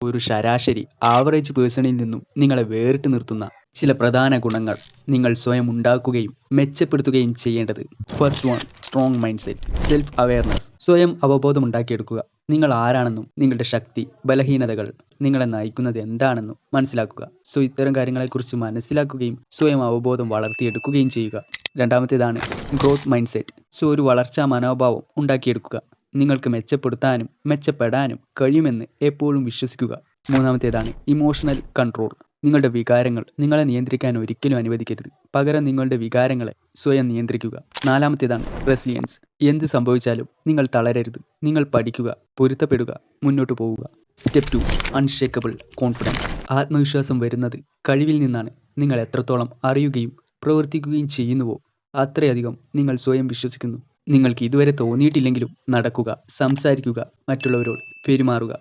ഒരു ശരാശരി ആവറേജ് പേഴ്സണിൽ നിന്നും നിങ്ങളെ വേറിട്ട് നിർത്തുന്ന ചില പ്രധാന ഗുണങ്ങൾ നിങ്ങൾ സ്വയം ഉണ്ടാക്കുകയും മെച്ചപ്പെടുത്തുകയും ചെയ്യേണ്ടത്. First one, strong mind set. Self awareness. സ്വയം അവബോധം ഉണ്ടാക്കിയെടുക്കുക. നിങ്ങൾ ആരാണെന്നും നിങ്ങളുടെ ശക്തി, ബലഹീനതകൾ, നിങ്ങളെ നയിക്കുന്നത് എന്താണെന്നും മനസ്സിലാക്കുക. ഇത്തരം കാര്യങ്ങളെക്കുറിച്ച് മനസ്സിലാക്കുകയും സ്വയം അവബോധം വളർത്തിയെടുക്കുകയും ചെയ്യുക. രണ്ടാമത്തേതാണ് ഗ്രോത്ത് മൈൻഡ് സെറ്റ്. ഒരു വളർച്ചാ മനോഭാവം ഉണ്ടാക്കിയെടുക്കുക. നിങ്ങൾക്ക് മെച്ചപ്പെടുത്താനും മെച്ചപ്പെടാനും കഴിയുമെന്ന് എപ്പോഴും വിശ്വസിക്കുക. മൂന്നാമത്തേതാണ് ഇമോഷണൽ കൺട്രോൾ. നിങ്ങളുടെ വികാരങ്ങൾ നിങ്ങളെ നിയന്ത്രിക്കാൻ ഒരിക്കലും അനുവദിക്കരുത്. പകരം നിങ്ങളുടെ വികാരങ്ങളെ സ്വയം നിയന്ത്രിക്കുക. നാലാമത്തേതാണ് റെസിലിയൻസ്. എന്ത് സംഭവിച്ചാലും നിങ്ങൾ തളരരുത്. നിങ്ങൾ പഠിക്കുക, പൊരുത്തപ്പെടുക, മുന്നോട്ട് പോവുക. Step 2, unshakeable confidence. ആത്മവിശ്വാസം വരുന്നത് കഴിവിൽ നിന്നാണ്. നിങ്ങൾ എത്രത്തോളം അറിയുകയും പ്രവർത്തിക്കുകയും ചെയ്യുന്നുവോ അത്രയധികം നിങ്ങൾ സ്വയം വിശ്വസിക്കുന്നു. നിങ്ങൾക്ക് ഇതുവരെ തോന്നിയിട്ടില്ലെങ്കിലും നടക്കുക, സംസാരിക്കുക, മറ്റുള്ളവരോട് പെരുമാറുക.